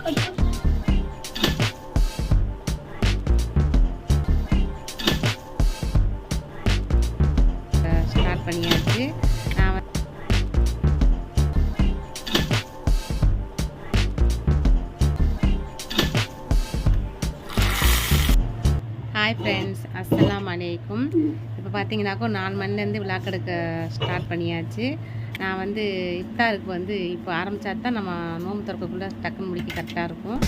Start பண்ணியாச்சு. நான் hi friends, அஸ்ஸலாமு அலைக்கும். இப்போ பார்த்தீங்கன்னாக்கா 4 மணிலேருந்து விழாக்கெடுக்க ஸ்டார்ட் பண்ணியாச்சு. நான் வந்து இஃப்தாருக்கு வந்து இப்போ ஆரம்பித்தா தான் நம்ம நோம்பு திறக்கக்குள்ளே டக்குன்னு முடிக்க கரெக்டாக இருக்கும்.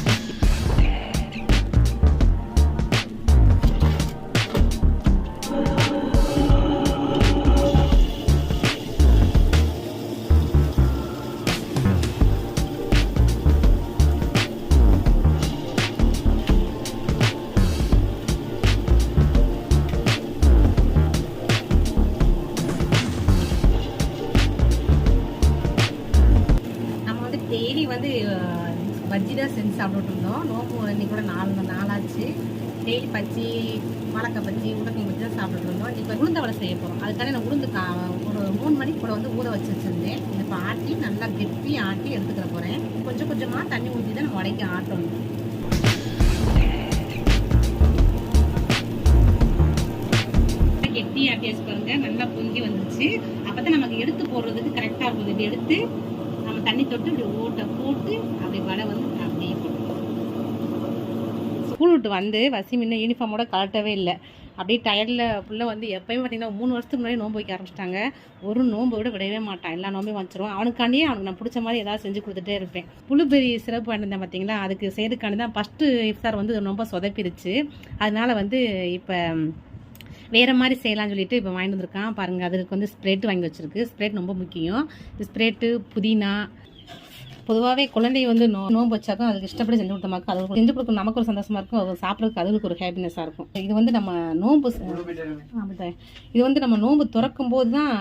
டெய்லி வந்து பஜ்ஜி தான் செஞ்சு சாப்பிட்டுட்டு இருந்தோம். நோம்பு இன்னைக்கு கூட 4 நாளாச்சு. டெய்லி பஜ்ஜி, வாழைக்காய் பஜ்ஜி, உருளைக்கிழங்கு பஜ்ஜி தான் சாப்பிட்டுட்டு இருந்தோம். இப்போ உளுந்த வடை செய்ய போகிறோம். அதுக்கான நான் உளுந்து ஒரு 3 மணிக்கு கூட வந்து ஊற வச்சு வச்சுருந்தேன். இப்போ ஆட்டி நல்லா கெட்டி ஆட்டி எடுத்துக்கிற போகிறேன். கொஞ்சம் கொஞ்சமாக தண்ணி ஊற்றி தான் நம்ம வடைக்கு ஆட்டணும். கெட்டி ஆட்டியாச்சு பாருங்க, நல்லா பொங்கி வந்துச்சு. அப்போ தான் நமக்கு எடுத்து போடுறதுக்கு கரெக்டாக இருக்கும். இது எடுத்து நம்ம தண்ணி தொட்டு இப்படி ஓட்டை போட்டு அப்படி வடை வந்து அப்படியே ஸ்கூல் விட்டு வந்து வசிம் இன்னும் யூனிஃபார்மோட கலட்டவே இல்லை. அப்படியே டயர்டில் ஃபுல்லாக வந்து எப்போயும் பார்த்தீங்கன்னா 3 வருஷத்துக்கு முன்னாடி நோன்பு வைக்க ஆரம்பிச்சிட்டாங்க. ஒரு நோன்பு விட விடவே மாட்டான், எல்லா நோம்பையும் வச்சிருவோம். அவனுக்காண்டியே அவனுக்கு நான் பிடிச்ச மாதிரி ஏதாவது செஞ்சு கொடுத்துட்டே இருப்பேன். புழுபெரி சிறப்பு வாங்கியிருந்தேன் பார்த்தீங்களா, அதுக்கு செய்யறதுக்காண்டி தான் ஃபஸ்ட்டு இஃப்தார் வந்து ரொம்ப சொதப்பிடுச்சு. அதனால வந்து இப்போ வேறு மாதிரி செய்யலாம்னு சொல்லிட்டு இப்போ வாங்கிட்டு வந்திருக்கான் பாருங்கள். அதுக்கு வந்து ஸ்ப்ரெட் வாங்கி வச்சுருக்கு. ஸ்ப்ரெட் ரொம்ப முக்கியம். ஸ்ப்ரெட்டு, புதினா, பொதுவாகவே குழந்தை வந்து நோம்பு வச்சாக்கும் அதுக்கு இஷ்டப்படி செஞ்சு கொடுத்தமாக்கும். அது செஞ்சு கொடுக்கும் நமக்கு ஒரு சந்தோஷமாக இருக்கும், அது சாப்பிட்றதுக்கு அதுக்கு ஒரு ஹாப்பினஸாக இருக்கும். இது வந்து நம்ம நோம்பு இது வந்து நம்ம நோம்பு திறக்கும் போது தான்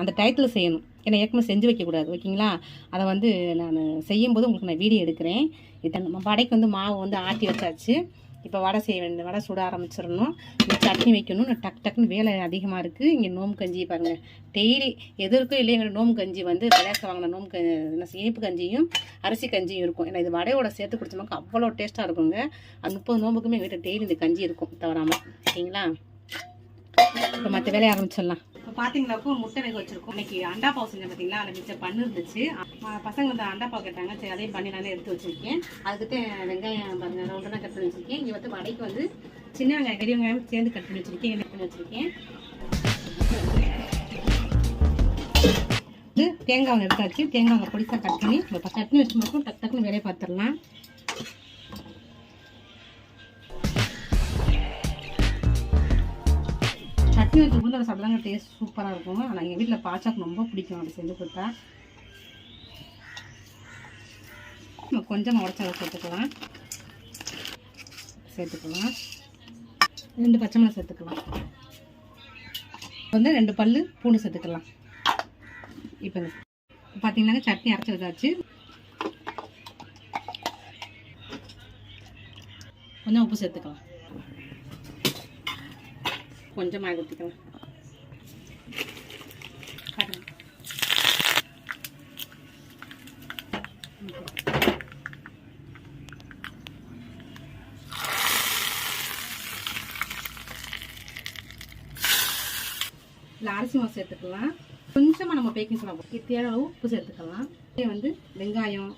அந்த டயத்தில் செய்யணும். ஏன்னா ஏற்கனவே செஞ்சு வைக்கக்கூடாது, ஓகேங்களா? அதை வந்து நான் செய்யும்போது உங்களுக்கு நான் வீடியோ எடுக்கிறேன். இதை நம்ம வடைக்கு வந்து மாவு வந்து ஆட்டி வச்சாச்சு. இப்போ வடை செய்ய வேண்டிய வடை சுட ஆரம்பிச்சிடணும். இந்த சட்னி வைக்கணும். டக்குன்னு வேலை அதிகமாக இருக்குது. இங்கே நோம்பு கஞ்சி பாருங்கள், டெய்லி எது இருக்கோ இல்லையா எங்கள் நோம்பு கஞ்சி வந்து விளையாச வாங்கின நோம்பு இனிப்பு கஞ்சியும் அரிசி கஞ்சியும் இருக்கும். ஏன்னா இது வடையோட சேர்த்து குடிச்சோம்னா அவ்வளோ டேஸ்ட்டாக இருக்குங்க. அது 30 நோம்புக்குமே எங்கள் வீட்டில் டெய்லி இந்த கஞ்சி இருக்கும் தவறாமல், சரிங்களா? இப்போ மற்ற வேலையை ஆரம்பிச்சிடலாம். இப்போ பார்த்தீங்கன்னாக்கா முட்டை வேக வச்சிருக்கோம். இன்னைக்கு அண்டா பாவு செஞ்சேன் பார்த்தீங்களா, அதில் மிச்சம் பண்ணு இருந்துச்சு. பசங்க வந்து அண்டா பாவு கேட்டாங்க, சரி அதையும் பண்ணி நானே எடுத்து வச்சிருக்கேன். அதுக்கிட்ட வெங்காயம் பாருங்கள் ரவுண்டாக கட் பண்ணி வச்சிருக்கேன். இங்கே வந்து வடைக்கு வந்து சின்ன வெங்காயம் பெரிய வெங்காயம் சேர்ந்து கட் பண்ணி வச்சிருக்கேன், கட் பண்ணி வச்சிருக்கேன். இது தேங்காய் எடுத்தாச்சு. தேங்காய் பொடிசாக கட் பண்ணி இப்போ சட்னி வச்சு மட்டும் டக்குன்னு வேலையை பார்த்துடலாம். சட்னி வச்சு உளுந்தோட சாப்பிட்லாங்க, டேஸ்ட் சூப்பராக இருக்கும். ஆனால் எங்கள் வீட்டில் பாச்சாக்கு ரொம்ப பிடிக்கும், அப்படி செஞ்சு கொடுத்தா. நம்ம கொஞ்சமாக உடச்சாவை சேர்த்துக்கலாம். 2 பச்சை மிளகாய் சேர்த்துக்கலாம். வந்து 2 பல்லு பூண்டு சேர்த்துக்கலாம். இப்போ பார்த்தீங்கன்னா சட்னி அரைச்சி வச்சாச்சு. கொஞ்சம் உப்பு சேர்த்துக்கலாம். கொஞ்சமாக ஊற்றிக்கலாம். இல்லை அரிசி மாவு சேர்த்துக்கலாம். கொஞ்சமாக நம்ம பேக்கிங் சோடா தேவையான அளவு உப்பு சேர்த்துக்கலாம். இதே வந்து வெங்காயம்,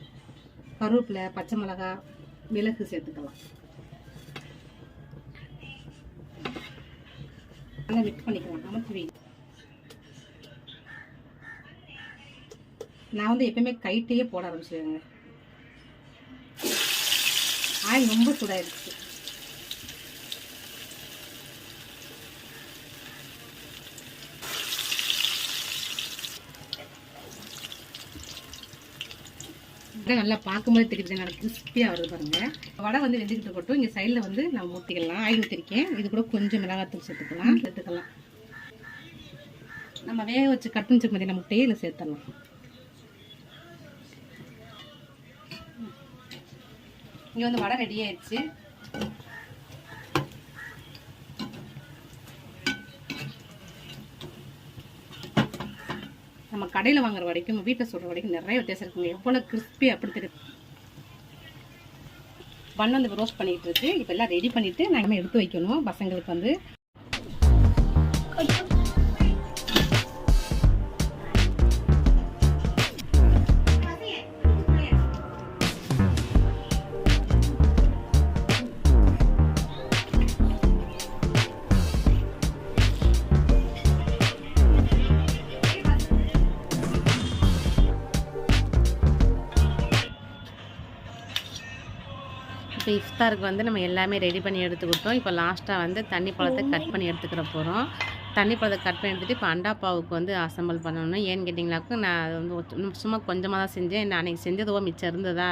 கருவேப்பிலை, பச்சை மிளகாய், மிளகு சேர்த்துக்கலாம். நல்லா மிக்ஸ் பண்ணிக்கலாம். அமர்த்தி நான் வந்து எப்பயுமே கைட்டையே போட ஆரம்பிச்சிடுவேங்க. ஆயில் ரொம்ப சூடாயிடுச்சு. நல்லா பார்க்கும்போது தெரியுது, நல்லா கிறிஸ்பியாக வருது பாருங்க. வடை வந்து வெந்துக்கிட்டு போட்டோம். இங்கே சைடில் வந்து நான் ஊற்றிக்கலாம். ஆயில் ஊற்றிருக்கேன். இது கூட கொஞ்சம் மிளகாத்தூள் சேர்த்துக்கலாம். நம்ம வேக வச்சு கட் பண்ணி வச்சுக்க நம்ம முட்டையை சேர்த்துடலாம். இங்கே வந்து வடை ரெடி ஆயிடுச்சு. நம்ம கடையில் வாங்குற வடைக்கும் வீட்டில் சொல்கிற வடைக்கும் நிறைய வித்தியாசம் இருக்குங்க. எவ்வளோ கிறிஸ்பி அப்படி தெரியும். பன் வந்து ரோஸ்ட் பண்ணிட்டு இருக்கு. இப்போ எல்லாம் ரெடி பண்ணிட்டு நாங்கள் எடுத்து வைக்கணும் பசங்களுக்கு வந்து. இப்போ இஃப்தாருக்கு வந்து நம்ம எல்லாமே ரெடி பண்ணி எடுத்துக்கிட்டோம். இப்போ லாஸ்ட்டாக வந்து தண்ணி பழத்தை கட் பண்ணி எடுத்துக்கிற போகிறோம். தண்ணி பழத்தை கட் பண்ணி எடுத்துகிட்டு இப்போ அண்டாப்பாவுக்கு வந்து அசம்பிள் பண்ணணும். ஏன்னு கேட்டிங்களாக்கும் நான் அது வந்து சும்மா கொஞ்சமாக தான் செஞ்சேன். நான் அன்றைக்கி செஞ்சதுவோ மிச்சம் இருந்ததா,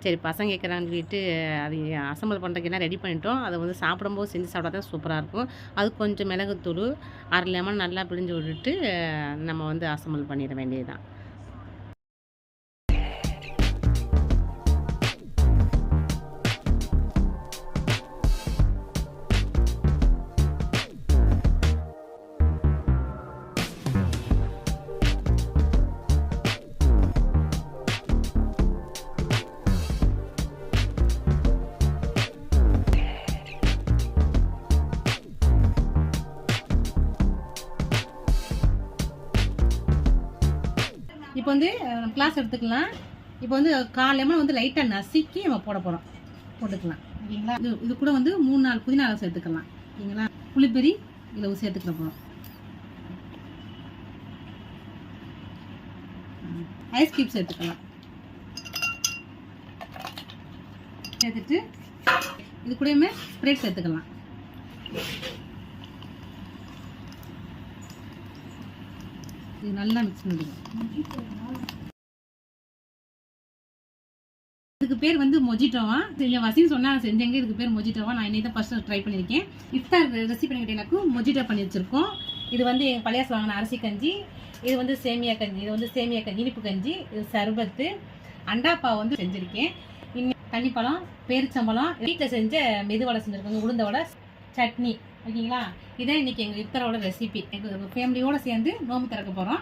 சரி பசங்க கேட்குறான்னு சொல்லிட்டு அது அசம்பிள் பண்ணுறதுக்கு எல்லாம் ரெடி பண்ணிட்டோம். அதை வந்து சாப்பிடும்போது செஞ்சு சாப்பிட்டா தான் சூப்பராக இருக்கும். அது கொஞ்சம் மிளகுத்தூள், 1/2 லெமன் நல்லா பிழிஞ்சு விட்டுட்டு நம்ம வந்து அசம்பிள் பண்ணிட வேண்டியது தான். இப்போ வந்து கிளாஸ் எடுத்துக்கலாம். இப்போ வந்து 1/4 லெமன் வந்து லைட்டாக நசுக்கி நம்ம போட்டுக்கலாம். ஓகேங்களா? இது கூட வந்து 3-4 புதினா அளவு சேர்த்துக்கலாம். ஓகேங்களா? புளிப்பெரி இளவு சேர்த்துக்கிற போகிறோம். ஐஸ் கியூப் சேர்த்துக்கலாம். சேர்த்துட்டு இது கூடயுமே ஸ்ப்ரைட் சேர்த்துக்கலாம். இது நல்லா மிக்ஸ் பண்ணிடுவோம். இதுக்கு பேர் வந்து மொஜிட்டோவா. என் வசீம் சொன்னால் செஞ்சேங்க, இதுக்கு பேர் மொஜிட்டோவா. நான் இன்னைக்கு தான் ஃபர்ஸ்ட் ட்ரை பண்ணியிருக்கேன். இஃப்தார் ரெசிபி பண்ணிக்கிட்டேனாக்கும் மொஜிட்டோ பண்ணி வச்சுருக்கோம். இது வந்து எங்கள் பழையாசு வாங்கின அரிசி கஞ்சி, இது வந்து சேமியா கஞ்சி, இது வந்து சேமியா கஞ்சி இனிப்பு கஞ்சி, இது சர்பத்து, அண்டாப்பா வந்து செஞ்சுருக்கேன். இன்னும் தண்ணிப்பழம், பேரிச்சம்பழம், வீட்டில் செஞ்ச மெதுவடை செஞ்சுருக்கோங்க, உளுந்த வடை, சட்னி. ஓகேங்களா? இதான் இன்னைக்கு எங்கள் இஃப்தாரோட ரெசிபி. எங்கள் ஃபேமிலியோடு சேர்ந்து நோம்பு திறக்க போகிறோம்.